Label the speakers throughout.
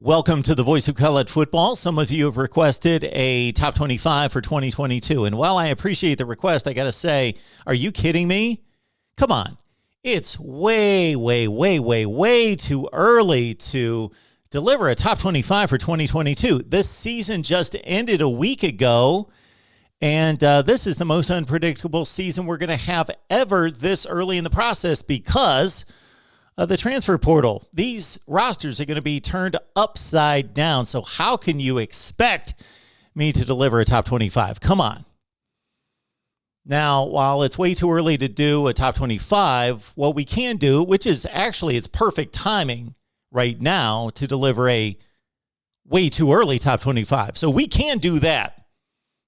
Speaker 1: Welcome to the Voice of College Football. Some of you have requested a top 25 for 2022. And while I appreciate the request, I got to say, are you kidding me? Come on. It's way too early to deliver a top 25 for 2022. This season just ended a week ago, and this is the most unpredictable season we're going to have ever this early in the process because of the transfer portal. These rosters are going to be turned upside down. So how can you expect me to deliver a top 25? Come on. Now, while it's way too early to do a top 25, what we can do, which is actually it's perfect timing right now to deliver a way too early top 25. So we can do that.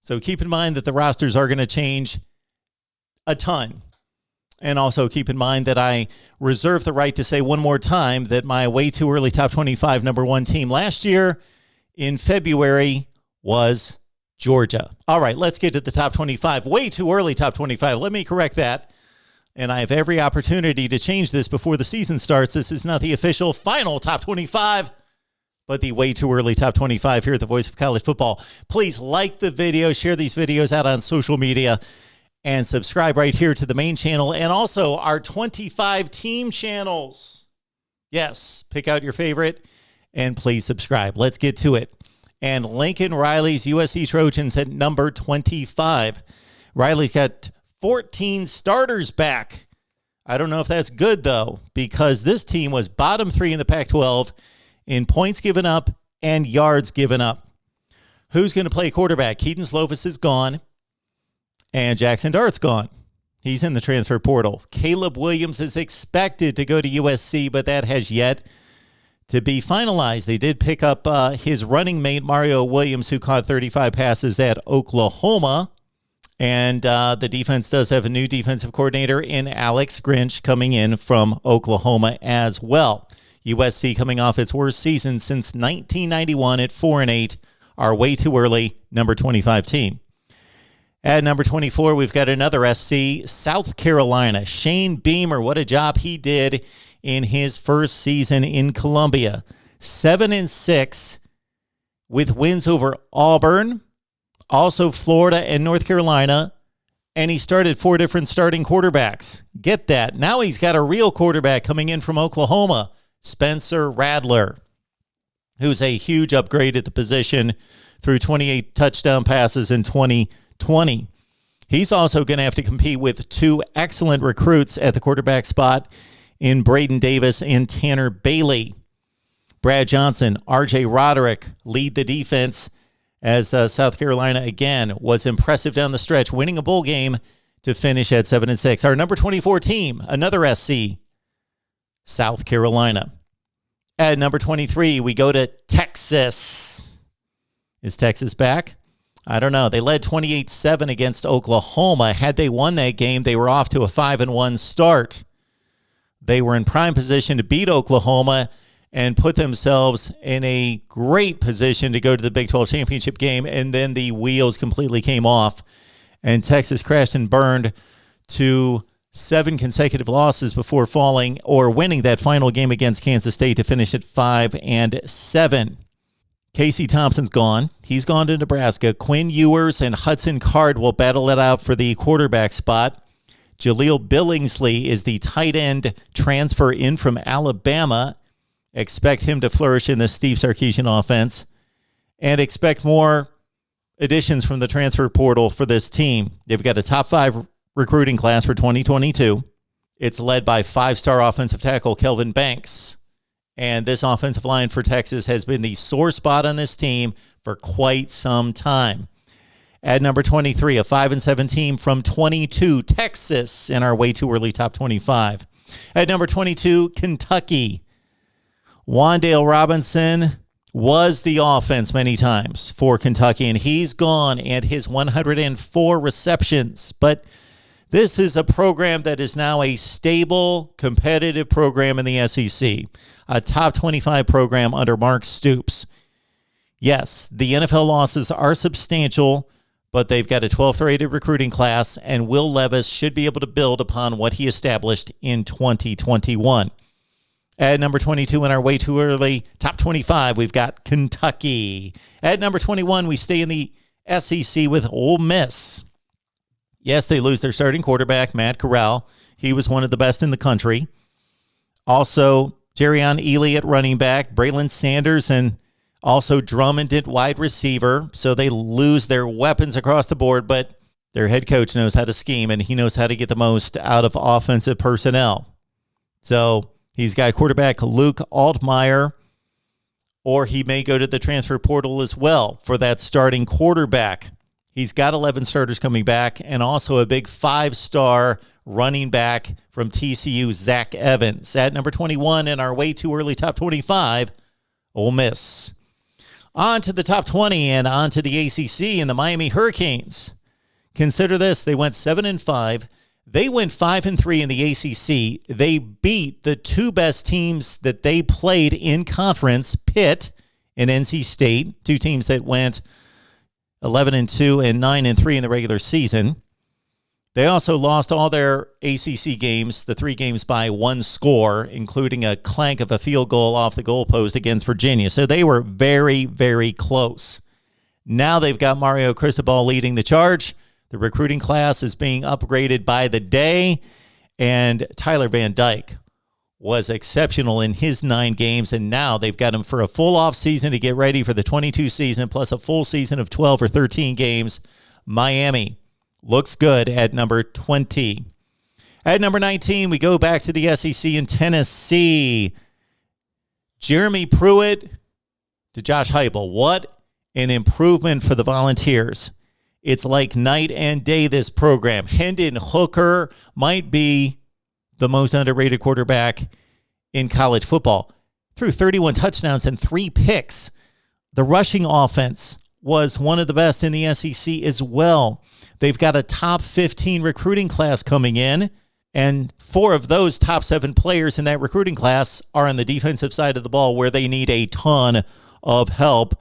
Speaker 1: So keep in mind that the rosters are going to change a ton. And also keep in mind that I reserve the right to say one more time that my way too early top 25 number one team last year in February was Georgia. All right, let's get to the top 25. Way too early top 25. Let me correct that. And I have every opportunity to change this before the season starts. This is not the official final top 25, but the way too early top 25 here at the Voice of College Football. Please like the video, share these videos out on social media, and subscribe right here to the main channel and also our 25 team channels. Yes, pick out your favorite and please subscribe. Let's get to it. And Lincoln Riley's USC Trojans at number 25. Riley's got 14 starters back. I don't know if that's good, though, because this team was bottom 3 in the Pac-12 in points given up and yards given up. Who's going to play quarterback? Keaton Slovis is gone. And Jackson Dart's gone. He's in the transfer portal. Caleb Williams is expected to go to USC, but that has yet to be finalized. They did pick up his running mate, Mario Williams, who caught 35 passes at Oklahoma. And the defense does have a new defensive coordinator in Alex Grinch coming in from Oklahoma as well. USC coming off its worst season since 1991 at 4-8, our way too early number 25 team. At number 24, we've got another SC, South Carolina. Shane Beamer, what a job he did in his first season in Columbia. 7-6 with wins over Auburn, also Florida and North Carolina, and he started 4 different starting quarterbacks. Get that. Now he's got a real quarterback coming in from Oklahoma, Spencer Rattler, who's a huge upgrade at the position through 28 touchdown passes in 2020. He's also going to have to compete with 2 excellent recruits at the quarterback spot in Braden Davis and Tanner Bailey. Brad Johnson, R.J. Roderick lead the defense as South Carolina, again, was impressive down the stretch, winning a bowl game to finish at 7-6. Our number 24 team, another SC, South Carolina. At number 23, we go to Texas. Is Texas back? I don't know. They led 28-7 against Oklahoma. Had they won that game, they were off to a 5-1 start. They were in prime position to beat Oklahoma and put themselves in a great position to go to the Big 12 championship game, and then the wheels completely came off, and Texas crashed and burned to 7 consecutive losses before falling or winning that final game against Kansas State to finish at 5-7. Casey Thompson's gone. He's gone to Nebraska. Quinn Ewers and Hudson Card will battle it out for the quarterback spot. Jaleel Billingsley is the tight end transfer in from Alabama. Expect him to flourish in the Steve Sarkisian offense. And expect more additions from the transfer portal for this team. They've got a top 5 recruiting class for 2022. It's led by 5-star offensive tackle Kelvin Banks. And this offensive line for Texas has been the sore spot on this team for quite some time. At number 23, a 5-7 team from 22, Texas, in our way too early top 25. At number 22, Kentucky. Wan'Dale Robinson was the offense many times for Kentucky, and he's gone and his 104 receptions. But this is a program that is now a stable, competitive program in the SEC, a top 25 program under Mark Stoops. Yes, the NFL losses are substantial, but they've got a 12th rated recruiting class, and Will Levis should be able to build upon what he established in 2021. At number 22 in our way too early top 25, we've got Kentucky. At number 21, we stay in the SEC with Ole Miss. Yes, they lose their starting quarterback, Matt Corral. He was one of the best in the country. Also, Jerrion Ely at running back, Braylon Sanders, and also Drummond at wide receiver. So they lose their weapons across the board, but their head coach knows how to scheme, and he knows how to get the most out of offensive personnel. So he's got quarterback Luke Altmaier, or he may go to the transfer portal as well for that starting quarterback. He's got 11 starters coming back, and also a big 5-star running back from TCU, Zach Evans. At number 21 in our way too early top 25, Ole Miss. On to the top 20 and on to the ACC and the Miami Hurricanes. Consider this, they went 7-5. They went 5-3 in the ACC. They beat the two best teams that they played in conference, Pitt and NC State, two teams that went 11-2 and 9-3 in the regular season. They also lost all their ACC games, the 3 games by 1 score, including a clank of a field goal off the goalpost against Virginia. So they were very, very close. Now they've got Mario Cristobal leading the charge. The recruiting class is being upgraded by the day, and Tyler Van Dyke was exceptional in his 9 games, and now they've got him for a full off season to get ready for the 22 season, plus a full season of 12 or 13 games. Miami looks good at number 20. At number 19, we go back to the SEC in Tennessee. Jeremy Pruitt to Josh Heupel. What an improvement for the Volunteers. It's like night and day, this program. Hendon Hooker might be the most underrated quarterback in college football. Threw 31 touchdowns and 3 picks. The rushing offense was one of the best in the SEC as well. They've got a top 15 recruiting class coming in, and 4 of those top 7 players in that recruiting class are on the defensive side of the ball, where they need a ton of help.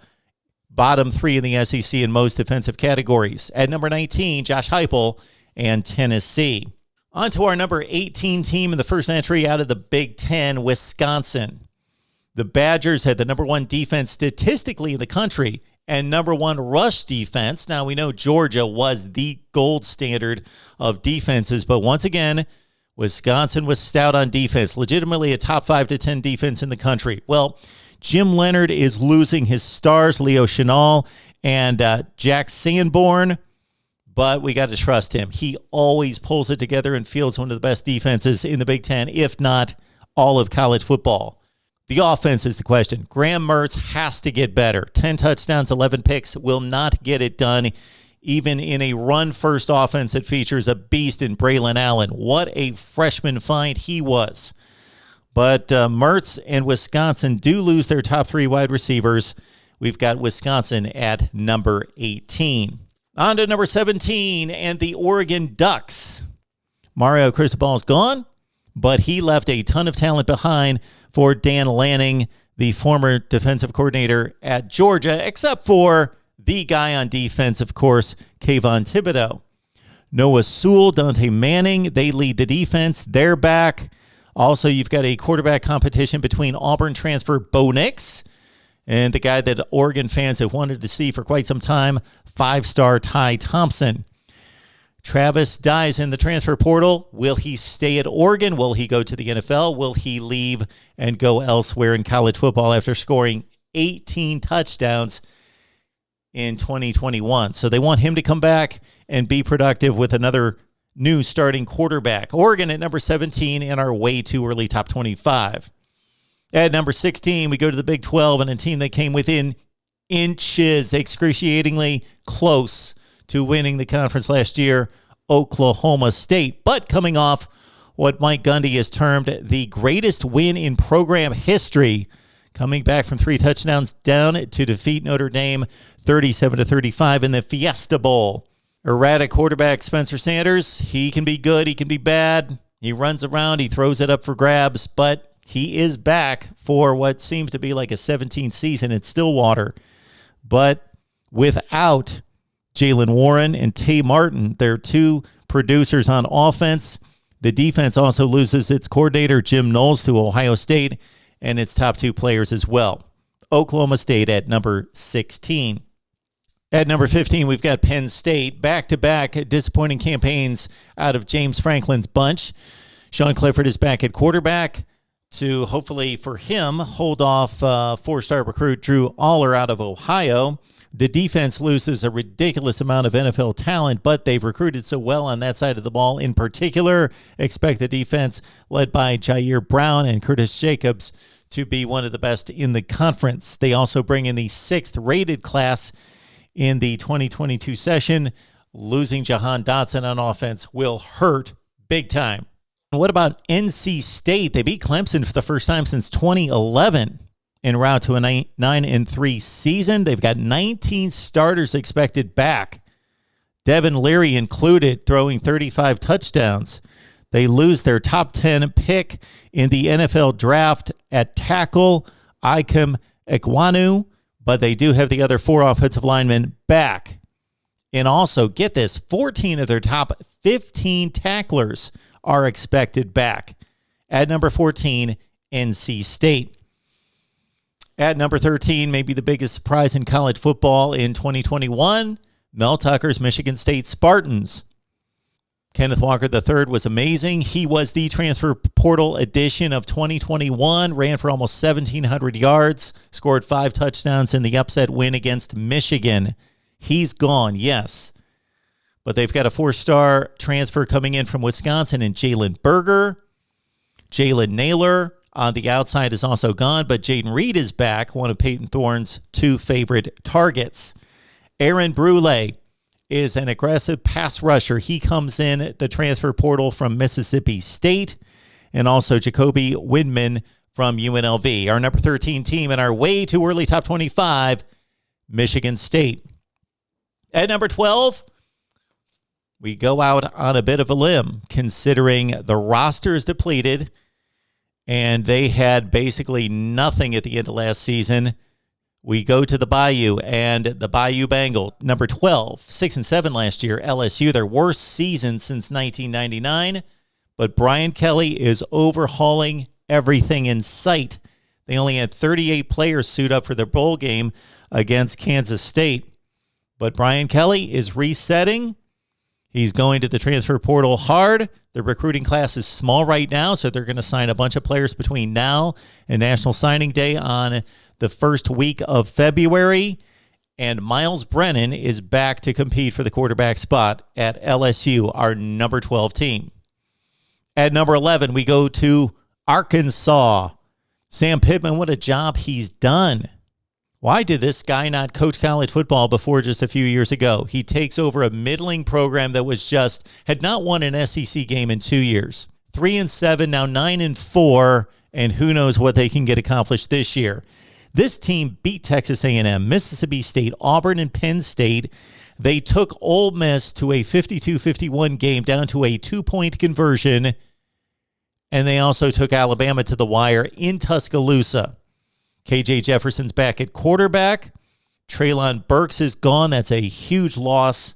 Speaker 1: Bottom 3 in the SEC in most defensive categories. At number 19, Josh Heupel and Tennessee. On to our number 18 team in the first entry out of the Big Ten, Wisconsin. The Badgers had the number 1 defense statistically in the country and number 1 rush defense. Now, we know Georgia was the gold standard of defenses, but once again, Wisconsin was stout on defense, legitimately a top 5 to 10 defense in the country. Well, Jim Leonard is losing his stars, Leo Chenal and Jack Sanborn, but we got to trust him. He always pulls it together and fields one of the best defenses in the Big Ten, if not all of college football. The offense is the question. Graham Mertz has to get better. 10 touchdowns, 11 picks will not get it done, even in a run-first offense that features a beast in Braylon Allen. What a freshman find he was. But Mertz and Wisconsin do lose their top 3 wide receivers. We've got Wisconsin at number 18. On to number 17 and the Oregon Ducks. Mario Cristobal is gone, but he left a ton of talent behind for Dan Lanning, the former defensive coordinator at Georgia, except for the guy on defense, of course, Kayvon Thibodeau. Noah Sewell, Dante Manning, they lead the defense. They're back. Also, you've got a quarterback competition between Auburn transfer Bo Nix and the guy that Oregon fans have wanted to see for quite some time, 5-star Ty Thompson. Travis Dyes in the transfer portal. Will he stay at Oregon? Will he go to the NFL? Will he leave and go elsewhere in college football after scoring 18 touchdowns in 2021? So they want him to come back and be productive with another new starting quarterback. Oregon at number 17 in our way too early top 25. At number 16, we go to the Big 12 and a team that came within inches, excruciatingly close to winning the conference last year, Oklahoma State. But coming off what Mike Gundy has termed the greatest win in program history, coming back from 3 touchdowns down to defeat Notre Dame 37-35 in the Fiesta Bowl. Erratic quarterback Spencer Sanders, he can be good, he can be bad. He runs around, he throws it up for grabs, but he is back for what seems to be like a 17th season at Stillwater. But without Jalen Warren and Tay Martin, their 2 producers on offense, The defense also loses its coordinator, Jim Knowles, to Ohio State, and its top 2 players as well. Oklahoma State at number 16. At number 15, we've got Penn State. Back-to-back disappointing campaigns out of James Franklin's bunch. Sean Clifford is back at quarterback to hopefully, for him, hold off 4-star recruit Drew Aller out of Ohio. The defense loses a ridiculous amount of NFL talent, but they've recruited so well on that side of the ball. In particular, expect the defense led by Jair Brown and Curtis Jacobs to be one of the best in the conference. They also bring in the 6th-rated class in the 2022 session. Losing Jahan Dotson on offense will hurt big time. What about NC State? They beat Clemson for the first time since 2011 en route to a 9-3 season. They've got 19 starters expected back, Devin Leary included, throwing 35 touchdowns. They lose their top 10 pick in the NFL draft at tackle, Ikem Ekwonu, but they do have the other 4 offensive linemen back. And also, get this, 14 of their top 15 tacklers are expected back. At number 14, NC State. At number 13, maybe the biggest surprise in college football in 2021, Mel Tucker's Michigan State Spartans. Kenneth Walker III was amazing. He was the transfer portal addition of 2021, ran for almost 1,700 yards, scored 5 touchdowns in the upset win against Michigan. He's gone, yes. But they've got a 4-star transfer coming in from Wisconsin in Jalen Berger. Jalen Naylor on the outside is also gone, but Jaden Reed is back, one of Peyton Thorne's 2 favorite targets. Aaron Brule is an aggressive pass rusher. He comes in the transfer portal from Mississippi State, and also Jacoby Windman from UNLV. Our number 13 team in our way too early top 25, Michigan State. At number 12, we go out on a bit of a limb, considering the roster is depleted, and they had basically nothing at the end of last season. We go to the Bayou, and the Bayou Bengal, number 12, 6-7 last year, LSU, their worst season since 1999. But Brian Kelly is overhauling everything in sight. They only had 38 players suit up for their bowl game against Kansas State. But Brian Kelly is resetting. He's going to the transfer portal hard. The recruiting class is small right now, so they're going to sign a bunch of players between now and National Signing Day on the first week of February. And Miles Brennan is back to compete for the quarterback spot at LSU, our number 12 team. At number 11, we go to Arkansas. Sam Pittman, what a job he's done. Why did this guy not coach college football before just a few years ago? He takes over a middling program that had not won an SEC game in 2 years. 3-7, now 9-4, and who knows what they can get accomplished this year. This team beat Texas A&M, Mississippi State, Auburn, and Penn State. They took Ole Miss to a 52-51 game down to a 2-point conversion, and they also took Alabama to the wire in Tuscaloosa. KJ Jefferson's back at quarterback. Treylon Burks is gone. That's a huge loss.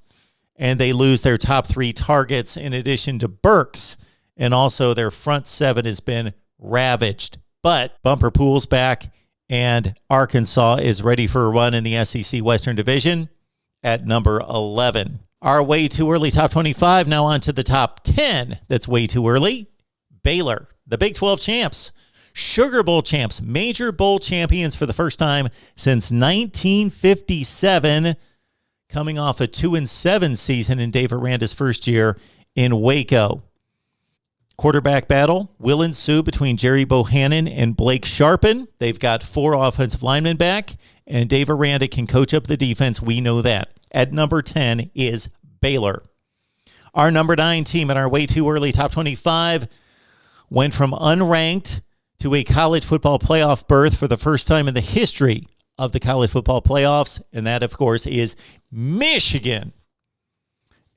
Speaker 1: And they lose their top 3 targets in addition to Burks. And also their front 7 has been ravaged. But Bumper Pool's back, and Arkansas is ready for a run in the SEC Western Division at number 11. Our way too early top 25, now on to the top 10. That's way too early. Baylor, the Big 12 champs. Sugar Bowl champs, major bowl champions for the first time since 1957, coming off a 2-7 season in Dave Aranda's first year in Waco. Quarterback battle will ensue between Jerry Bohannon and Blake Sharpen. They've got 4 offensive linemen back, and Dave Aranda can coach up the defense. We know that. At number 10 is Baylor. Our number 9 team in our way too early top 25 went from unranked to a college football playoff berth for the first time in the history of the college football playoffs, and that, of course, is Michigan.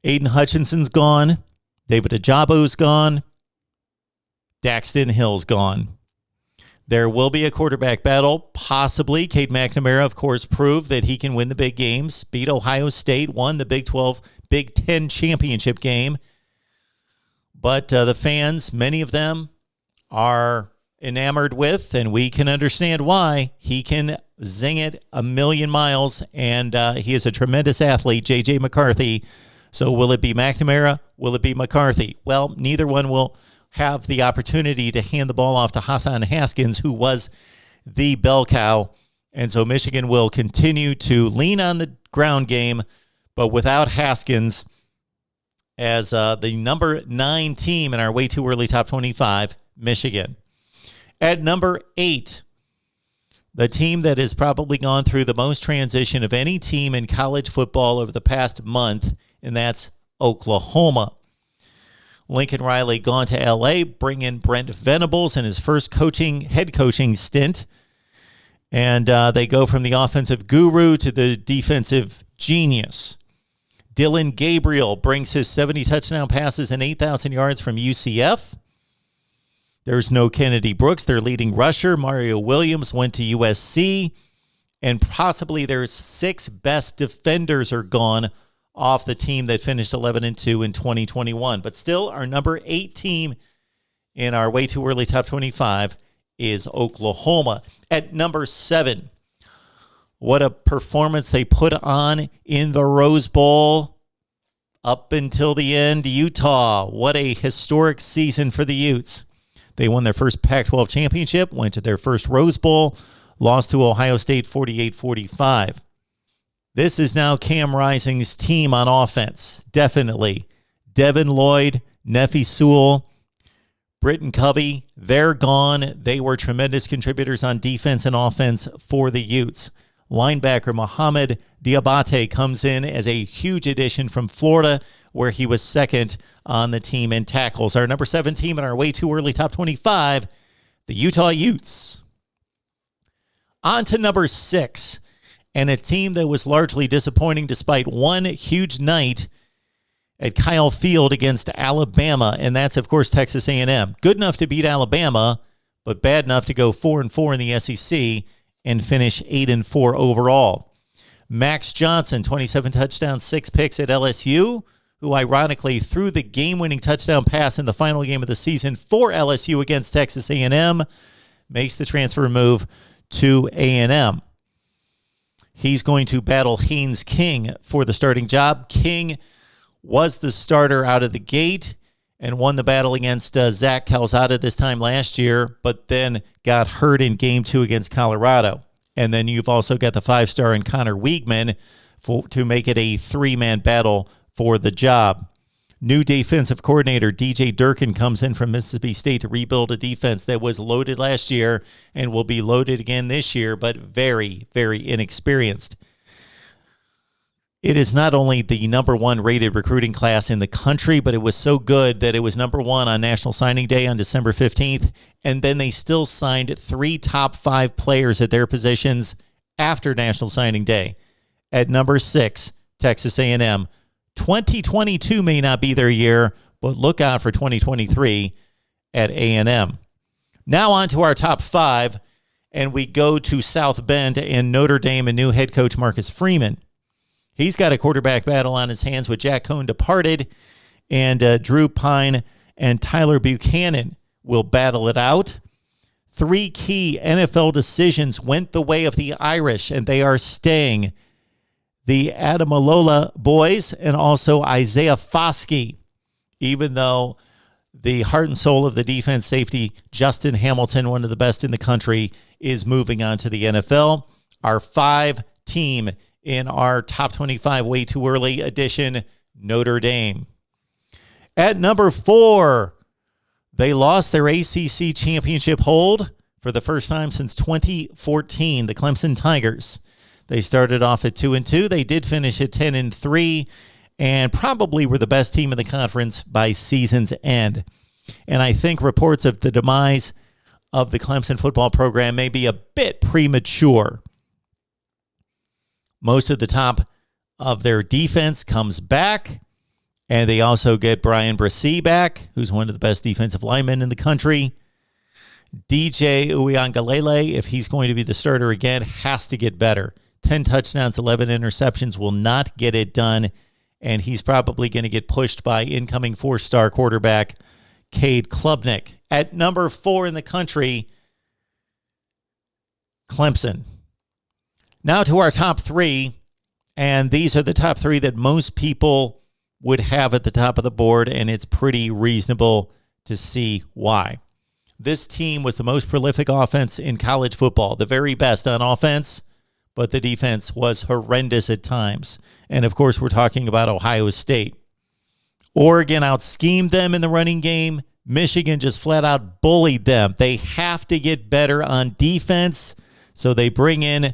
Speaker 1: Aiden Hutchinson's gone. David Ajabo's gone. Daxton Hill's gone. There will be a quarterback battle, possibly. Cade McNamara, of course, proved that he can win the big games, beat Ohio State, won the Big 12, Big 10 championship game. But the fans, many of them, are enamored with, and we can understand why. He can zing it a million miles, and he is a tremendous athlete, J.J. McCarthy. So will it be McNamara? Will it be McCarthy? Well, neither one will have the opportunity to hand the ball off to Hassan Haskins, who was the bell cow. And so Michigan will continue to lean on the ground game, but without Haskins as the number 9 team in our way too early top 25, Michigan. At number 8, the team that has probably gone through the most transition of any team in college football over the past month, and that's Oklahoma. Lincoln Riley gone to L.A., bring in Brent Venables in his first head coaching stint. And they go from the offensive guru to the defensive genius. Dylan Gabriel brings his 70 touchdown passes and 8,000 yards from UCF. There's no Kennedy Brooks, their leading rusher. Mario Williams went to USC. And possibly their 6 best defenders are gone off the team that finished 11-2 in 2021. But still, our number 8 team in our way too early top 25 is Oklahoma. At number 7, what a performance they put on in the Rose Bowl up until the end. Utah, what a historic season for the Utes. They won their first Pac-12 championship, went to their first Rose Bowl, lost to Ohio State 48-45. This is now Cam Rising's team on offense. Definitely. Devin Lloyd, Nefi Sewell, Britton Covey, they're gone. They were tremendous contributors on defense and offense for the Utes. Linebacker Mohamed Diabate comes in as a huge addition from Florida, where he was second on the team in tackles. Our number 7 team in our way too early top 25, the Utah Utes. On to number 6, and a team that was largely disappointing despite one huge night at Kyle Field against Alabama, and that's, of course, Texas A&M. Good enough to beat Alabama, but bad enough to go 4-4 in the SEC and finish 8-4 overall. Max Johnson, 27 touchdowns, 6 picks at LSU, who ironically threw the game-winning touchdown pass in the final game of the season for LSU against Texas A&M, makes the transfer move to A&M. He's going to battle Haynes King for the starting job. King was the starter out of the gate and won the battle against Zach Calzada this time last year, but then got hurt in Game 2 against Colorado. And then you've also got the 5-star in Connor Wiegman to make it a 3-man battle for the job. New defensive coordinator DJ Durkin comes in from Mississippi State to rebuild a defense that was loaded last year and will be loaded again this year, but very, very inexperienced. It is not only the number 1 rated recruiting class in the country, but it was so good that it was number 1 on National Signing Day on December 15th. And then they still signed 3 top 5 players at their positions after National Signing Day. At number 6, Texas A&M. 2022 may not be their year, but look out for 2023 at A&M. Now on to our top 5, and we go to South Bend and Notre Dame and new head coach Marcus Freeman. He's got a quarterback battle on his hands with Jack Cohn departed, and Drew Pine and Tyler Buchanan will battle it out. 3 key NFL decisions went the way of the Irish, and they are staying. The Adamalola boys and also Isaiah Foskey, even though the heart and soul of the defense safety, Justin Hamilton, one of the best in the country, is moving on to the NFL. Our 5 team in our top 25 way too early edition, Notre Dame. At number 4, they lost their ACC championship hold for the first time since 2014, the Clemson Tigers. They started off at 2-2. They did finish at 10-3 and probably were the best team in the conference by season's end. And I think reports of the demise of the Clemson football program may be a bit premature. Most of the top of their defense comes back, and they also get Brian Brissy back, who's one of the best defensive linemen in the country. DJ Uiagalelei, if he's going to be the starter again, has to get better. 10 touchdowns, 11 interceptions will not get it done. and he's probably going to get pushed by incoming 4-star quarterback Cade Klubnik. At number 4 in the country, Clemson. Now to our top 3, and these are the top 3 that most people would have at the top of the board, and it's pretty reasonable to see why. This team was the most prolific offense in college football, the very best on offense, but the defense was horrendous at times. And, of course, we're talking about Ohio State. Oregon out-schemed them in the running game. Michigan just flat out bullied them. They have to get better on defense, so they bring in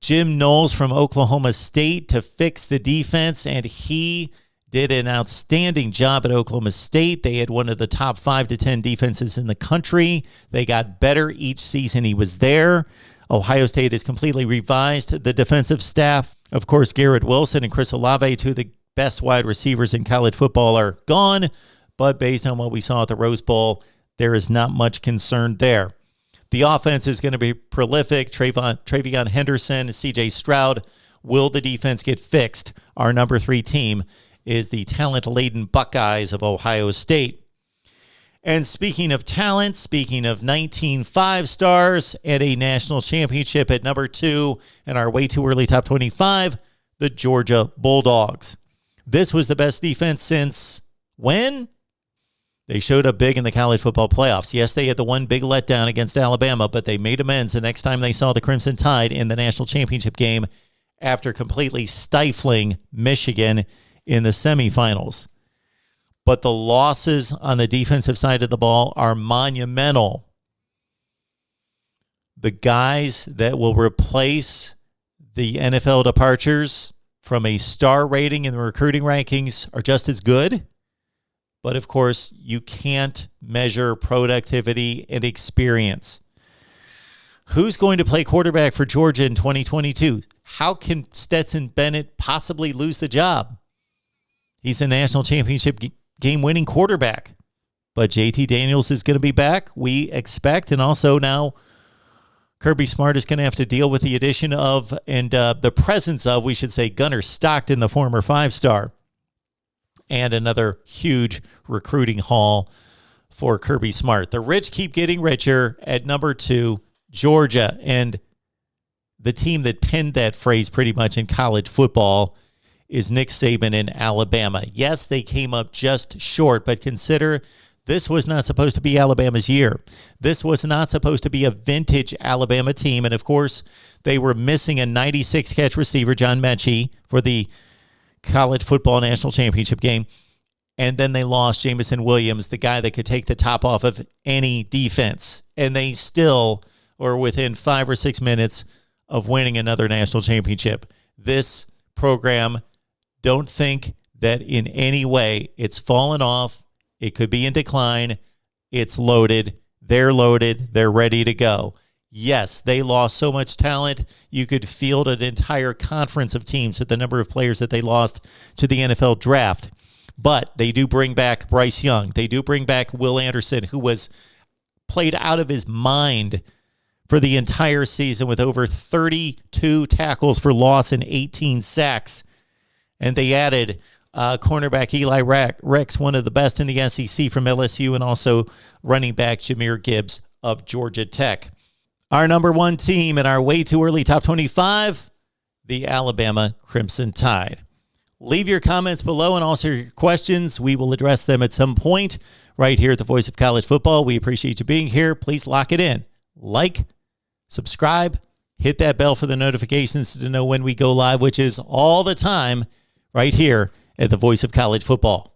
Speaker 1: Jim Knowles from Oklahoma State to fix the defense, and he did an outstanding job at Oklahoma State. They had one of the top 5 to 10 defenses in the country. They got better each season he was there. Ohio State has completely revised the defensive staff. Of course, Garrett Wilson and Chris Olave, 2 of the best wide receivers in college football, are gone. But based on what we saw at the Rose Bowl, there is not much concern there. The offense is going to be prolific. Travion Henderson, C.J. Stroud. Will the defense get fixed? Our number 3 team is the talent-laden Buckeyes of Ohio State. And speaking of talent, speaking of 19 5-stars and a national championship at number 2 in our way too early top 25, the Georgia Bulldogs. This was the best defense since when? They showed up big in the college football playoffs. Yes, they had the one big letdown against Alabama, but they made amends the next time they saw the Crimson Tide in the national championship game after completely stifling Michigan in the semifinals. But the losses on the defensive side of the ball are monumental. The guys that will replace the NFL departures from a star rating in the recruiting rankings are just as good. But, of course, you can't measure productivity and experience. Who's going to play quarterback for Georgia in 2022? How can Stetson Bennett possibly lose the job? He's a national championship game-winning quarterback. But JT Daniels is going to be back, we expect. And also now Kirby Smart is going to have to deal with the addition of and the presence of, we should say, Gunnar Stockton, the former 5-star. And another huge recruiting haul for Kirby Smart. The rich keep getting richer at number 2, Georgia. And the team that penned that phrase pretty much in college football is Nick Saban in Alabama. Yes, they came up just short, but consider this was not supposed to be Alabama's year. This was not supposed to be a vintage Alabama team. And, of course, they were missing a 96-catch receiver, John Mechie, for the college football national championship game. And then they lost Jameson Williams, the guy that could take the top off of any defense. And they still were within 5 or 6 minutes of winning another national championship. This program, don't think that in any way it's fallen off. It could be in decline. It's loaded. They're loaded. They're ready to go. Yes, they lost so much talent. You could field an entire conference of teams at the number of players that they lost to the NFL draft. But they do bring back Bryce Young. They do bring back Will Anderson, who was played out of his mind for the entire season with over 32 tackles for loss and 18 sacks. And they added cornerback Eli Rex, one of the best in the SEC from LSU, and also running back Jahmyr Gibbs of Georgia Tech. Our number 1 team in our way too early top 25, the Alabama Crimson Tide. Leave your comments below and also your questions. We will address them at some point right here at the Voice of College Football. We appreciate you being here. Please lock it in. Like, subscribe, hit that bell for the notifications to know when we go live, which is all the time right here at the Voice of College Football.